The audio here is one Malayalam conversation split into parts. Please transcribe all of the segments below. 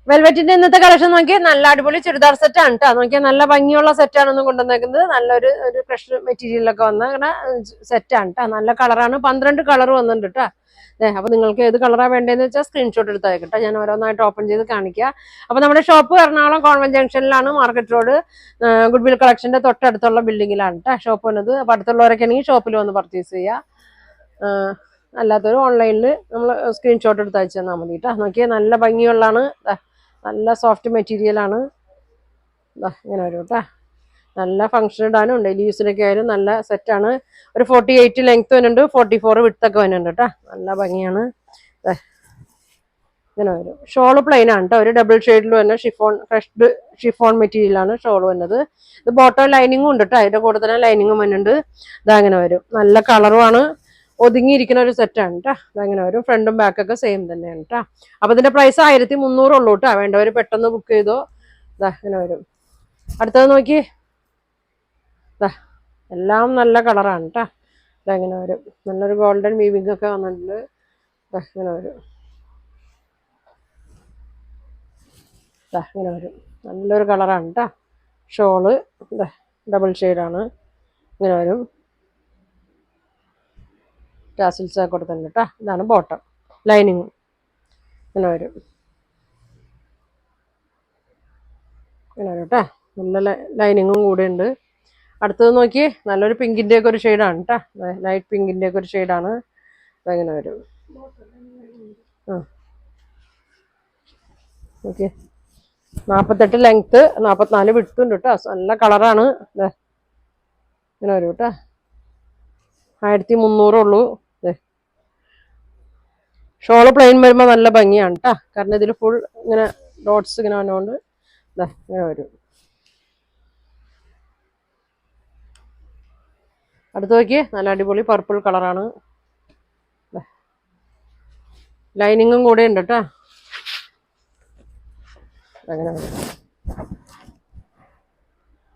വെൽവെറ്റിന്റെ ഇന്നത്തെ കളക്ഷൻ നോക്കിയാൽ നല്ല അടിപൊളി ചുരിദാർ സെറ്റ് ആണ് കേട്ടോ. നോക്കിയാൽ നല്ല ഭംഗിയുള്ള സെറ്റാണ് കൊണ്ടുവന്നേക്കുന്നത്. നല്ലൊരു ക്രഷ് മെറ്റീരിയലൊക്കെ വന്ന അങ്ങനെ സെറ്റാണ് കേട്ടോ. നല്ല കളറാണ്, 12 കളർ വന്നിട്ടുണ്ട് കേട്ടോ. അപ്പൊ നിങ്ങൾക്ക് ഏത് കളറാണ് വേണ്ടതെന്ന് വെച്ചാൽ സ്ക്രീൻഷോട്ട് എടുത്താൽ ഞാൻ ഓരോന്നായിട്ട് ഓപ്പൺ ചെയ്ത് കാണിക്കുക. അപ്പൊ നമ്മുടെ ഷോപ്പ് എറണാകുളം കോൺവെന്റ് ജംഗ്ഷനിലാണ്, മാർക്കറ്റ് റോഡ്, ഗുഡ്വിൽ കളക്ഷന്റെ തൊട്ടടുത്തുള്ള ബിൽഡിങ്ങിലാണ് കേട്ടോ ഷോപ്പ് വന്നത്. അപ്പൊ അടുത്തുള്ളവരൊക്കെ ആണെങ്കിൽ ഷോപ്പിൽ വന്ന് പർച്ചേസ് ചെയ്യുക. അല്ലാത്തവർ ഓൺലൈനിൽ നമ്മൾ സ്ക്രീൻഷോട്ട് എടുത്ത് അയച്ചു തന്നാൽ മതി കേട്ടോ. നോക്കിയാൽ നല്ല ഭംഗിയുള്ളതാണ്, നല്ല സോഫ്റ്റ് മെറ്റീരിയൽ ആണ്. ഇങ്ങനെ വരും കേട്ടോ. നല്ല ഫംഗ്ഷൻ ഇടാനും ഡെയിലി യൂസിനൊക്കെ ആയാലും നല്ല സെറ്റാണ്. ഒരു 48 ലെങ്ത് വരുന്നുണ്ട്, 44 വിഡ്ത്തൊക്കെ വരുന്നുണ്ട് കേട്ടോ. നല്ല ഭംഗിയാണ്. ഇങ്ങനെ വരും. ഷോള് പ്ലെയിൻ ആണ് കേട്ടോ. ഒരു ഡബിൾ ഷെയ്ഡിൽ വരുന്ന ഫ്രഷ് ഷിഫോൺ മെറ്റീരിയലാണ് ഷോൾ വരുന്നത്. ഇത് ബോട്ടം ലൈനിങ്ങും ഉണ്ട് കേട്ടോ. അതിന്റെ കൂടെ തന്നെ ലൈനിങ്ങും വരുന്നുണ്ട്. ഇതങ്ങനെ വരും. നല്ല കളറുമാണ്, ഒതുങ്ങിയിരിക്കുന്ന ഒരു സെറ്റാണ് കേട്ടോ. അതങ്ങനെ വരും. ഫ്രണ്ടും ബാക്കൊക്കെ സെയിം തന്നെയാണ് കേട്ടോ. അപ്പൊ ഇതിന്റെ പ്രൈസ് 1300 ഉള്ളൂ കേട്ടോ. വേണ്ടവർ പെട്ടെന്ന് ബുക്ക് ചെയ്തോ. ഇങ്ങനെ വരും. അടുത്തത് നോക്കി, എല്ലാം നല്ല കളറാണ് കേട്ടോ. ഇതെങ്ങനെ വരും. നല്ലൊരു ഗോൾഡൻ വീവിംഗ് ഒക്കെ വന്നിട്ടുണ്ട്. ഇങ്ങനെ വരും. ഇങ്ങനെ വരും. നല്ലൊരു കളറാണ് കേട്ടോ. ഷോള് ഡബിൾ ഷെയ്ഡാണ്. ഇങ്ങനെ വരും. ടാസിൽസ് കൊടുത്തിട്ടുണ്ട് കേട്ടോ. ഇതാണ് ബോട്ടം, ലൈനിങ് ഇങ്ങനെ വരും. ഇങ്ങനെ വരും കേട്ടോ. നല്ല ലൈനിങ്ങും കൂടെ ഉണ്ട്. അടുത്തത് നോക്കി, നല്ലൊരു പിങ്കിൻ്റെ ഒക്കെ ഒരു ഷെയ്ഡാണ് കേട്ടോ. ലൈറ്റ് പിങ്കിൻ്റെ ഒക്കെ ഒരു ഷെയ്ഡാണ്. അതങ്ങനെ വരും. ഓക്കെ, 48 ലെങ്ത്ത്, 44 വിഡ്ത്തുണ്ട് കേട്ടോ. നല്ല കളറാണ്. ഇങ്ങനെ വരും കേട്ടോ. 1300 ഉള്ളൂ. ഷോള് പ്ലെയിൻ വരുമ്പോൾ നല്ല ഭംഗിയാണ് കേട്ടോ. കാരണം ഇതിൽ ഫുൾ ഇങ്ങനെ ഡോട്ട്സ് ഇങ്ങനെ വന്നുകൊണ്ട് ഇങ്ങനെ വരും. അടുത്ത് നോക്കി, നല്ല അടിപൊളി പർപ്പിൾ കളറാണ്. ലൈനിങ്ങും കൂടെ ഉണ്ട് കേട്ടോ. അങ്ങനെ വരും.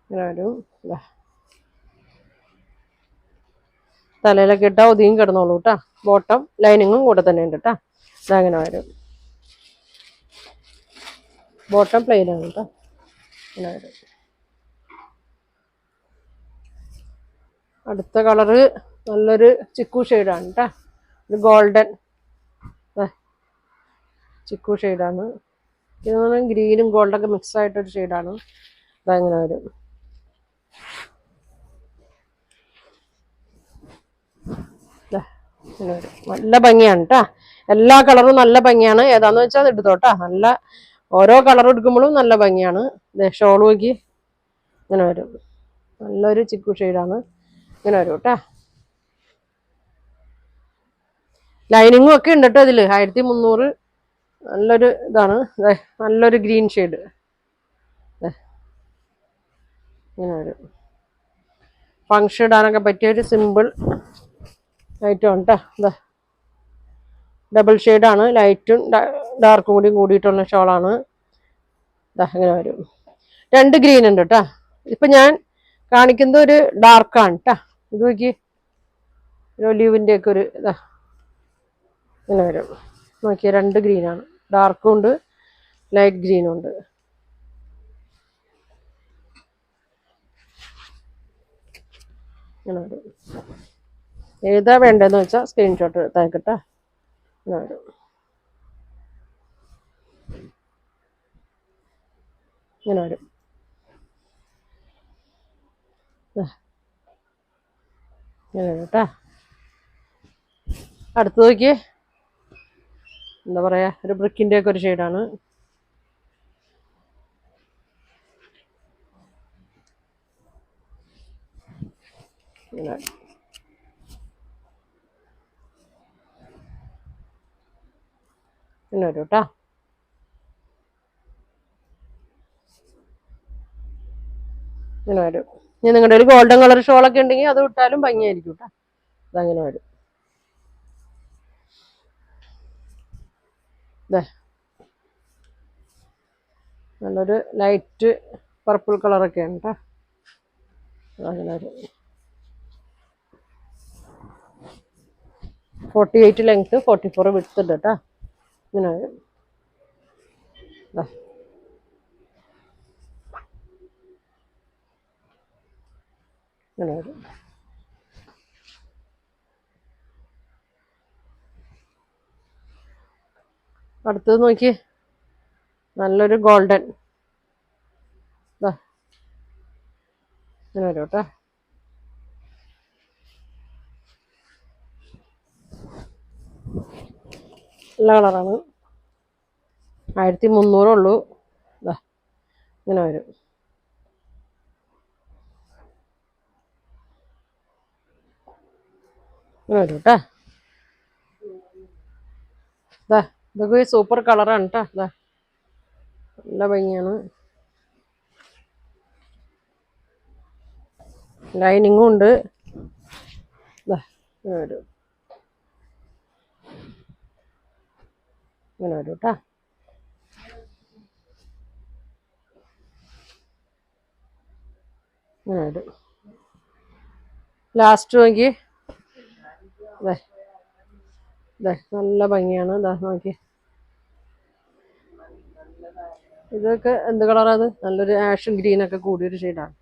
ഇങ്ങനെ വരും. തലയിലൊക്കെ ഇട്ടാൽ ഒതുങ്ങി കിടന്നോളൂ കേട്ടോ. ബോട്ടം ലൈനിങ്ങും കൂടെ തന്നെ ഉണ്ട് കേട്ടോ. ഇതങ്ങനെ വരും. ബോട്ടം പ്ലെയിൻ ആണ് കേട്ടോ. ഇങ്ങനെ വരും. അടുത്ത കളറ് നല്ലൊരു ചിക്കു ഷെയ്ഡാണ് കേട്ടോ. ഒരു ഗോൾഡൻ ചിക്കു ഷെയ്ഡാണ്. ഇത് ഗ്രീനും ഗോൾഡൊക്കെ മിക്സ് ആയിട്ടൊരു ഷെയ്ഡാണ്. അതങ്ങനെ വരും. നല്ല ഭംഗിയാണ് കേട്ടോ. എല്ലാ കളറും നല്ല ഭംഗിയാണ്. ഏതാന്ന് വെച്ചാൽ അത് എടുത്തോട്ടാ. നല്ല ഓരോ കളർ എടുക്കുമ്പോഴും നല്ല ഭംഗിയാണ്. ഷോൾ നോക്കി, ഇങ്ങനെ വരും. നല്ലൊരു ചിക്കു ഷെയ്ഡാണ്. ഇങ്ങനെ വരും കേട്ടോ. ലൈനിങ്ങും ഒക്കെ ഉണ്ട് കേട്ടോ ഇതില്. 1300. നല്ലൊരു ഇതാണ്. നല്ലൊരു ഗ്രീൻ ഷെയ്ഡ്. ഇങ്ങനെ വരും. ഫങ്ഷൻ ഇടാനൊക്കെ പറ്റിയൊരു സിമ്പിൾ ഐറ്റം കേട്ടോ. ഡബിൾ ഷെയ്ഡാണ്. ലൈറ്റും ഡാർക്കും കൂടി കൂടിയിട്ടുള്ള ഷോളാണ്. ഇങ്ങനെ വരും. 2 ഗ്രീൻ ഉണ്ട് കേട്ടോ. ഇപ്പൊ ഞാൻ കാണിക്കുന്നത് ഒരു ഡാർക്കാണ് കേട്ടോ. ഇത് നോക്കി, ഒരു ഒലീവിൻ്റെ ഒക്കെ ഒരു ഇങ്ങനെ വരും. നോക്കിയാൽ 2 ഗ്രീനാണ്. ഡാർക്കും ഉണ്ട്, ലൈറ്റ് ഗ്രീനും ഉണ്ട്. ഇങ്ങനെ വരും. ഏതാ വേണ്ടതെന്ന് വെച്ചാൽ സ്ക്രീൻഷോട്ട് എടുത്താക്കട്ടെ. ഇങ്ങനെ വരും. ഇങ്ങനെ വരും. ഇങ്ങനെ വരും കേട്ടോ. അടുത്ത് നോക്കിയേ, എന്താ പറയാ, ഒരു ബ്രിക്കിൻ്റെ ഒക്കെ ഒരു ഷെയ്ഡാണ്. ഇങ്ങനെ ഇങ്ങനെ വരും കേട്ടോ. ഇങ്ങനെ വരും. ഇനി നിങ്ങളുടെ ഒരു ഗോൾഡൻ കളർ ഷോളൊക്കെ ഉണ്ടെങ്കിൽ അത് ഇട്ടാലും ഭംഗിയായിരിക്കും കേട്ടോ. അതങ്ങനെ വരും. നല്ലൊരു ലൈറ്റ് പർപ്പിൾ കളറൊക്കെയാണ് കേട്ടോ. അങ്ങനെ വരും. 48 ലെങ്ത്ത്, 44 വിഡ്ത്ത് ഉണ്ട് കേട്ടോ. ഇങ്ങനെ വരും. ദാ. ഇങ്ങനെ വരും. അടുത്തത് നോക്കി, നല്ലൊരു ഗോൾഡൻ. ഇങ്ങനെ വരും കേട്ടോ. നല്ല കളറാണ്. 1300 ഉള്ളൂ. ഇങ്ങനെ വരും. ഇങ്ങനെ വരും കേട്ടോ. ഇതൊക്കെ സൂപ്പർ കളറാണ് കേട്ടോ. നല്ല ഭംഗിയാണ്. ലൈനിങ്ങും ഉണ്ട്. ഇങ്ങനെ വരും. ഇങ്ങനെ വരും കേട്ടോ. ഇങ്ങനെ വരും. ലാസ്റ്റ് നോക്കി, നല്ല ഭംഗിയാണ്. നോക്കി, ഇതൊക്കെ എന്ത് കളറാണ്? നല്ലൊരു ആഷും ഗ്രീനൊക്കെ കൂടിയൊരു ഷെയ്ഡാണ്.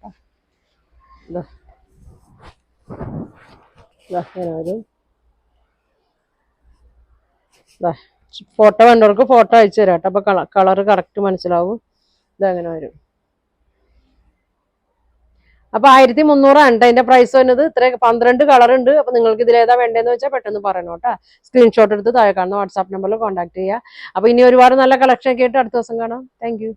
ഇങ്ങനെ വരും. ഫോട്ടോ വേണ്ടവർക്ക് ഫോട്ടോ അയച്ചു തരാം കേട്ടോ. അപ്പൊ കളറ് കറക്റ്റ് മനസ്സിലാവും. ഇതങ്ങനെ വരും. അപ്പൊ 1300 ആണ് അതിന്റെ പ്രൈസ് വരുന്നത്. ഇത്ര 12 കളർ ഉണ്ട്. അപ്പൊ നിങ്ങൾക്ക് ഇതിലേതാ വേണ്ടതെന്ന് വെച്ചാൽ പെട്ടെന്ന് പറയണം കേട്ടോ. സ്ക്രീൻഷോട്ട് എടുത്ത് താഴെ കാണുന്ന വാട്സാപ്പ് നമ്പറിൽ കോൺടാക്ട് ചെയ്യുക. അപ്പൊ ഇനി ഒരുപാട് നല്ല കളക്ഷൻ ഒക്കെ ആയിട്ട് അടുത്ത ദിവസം കാണാം. Thank you.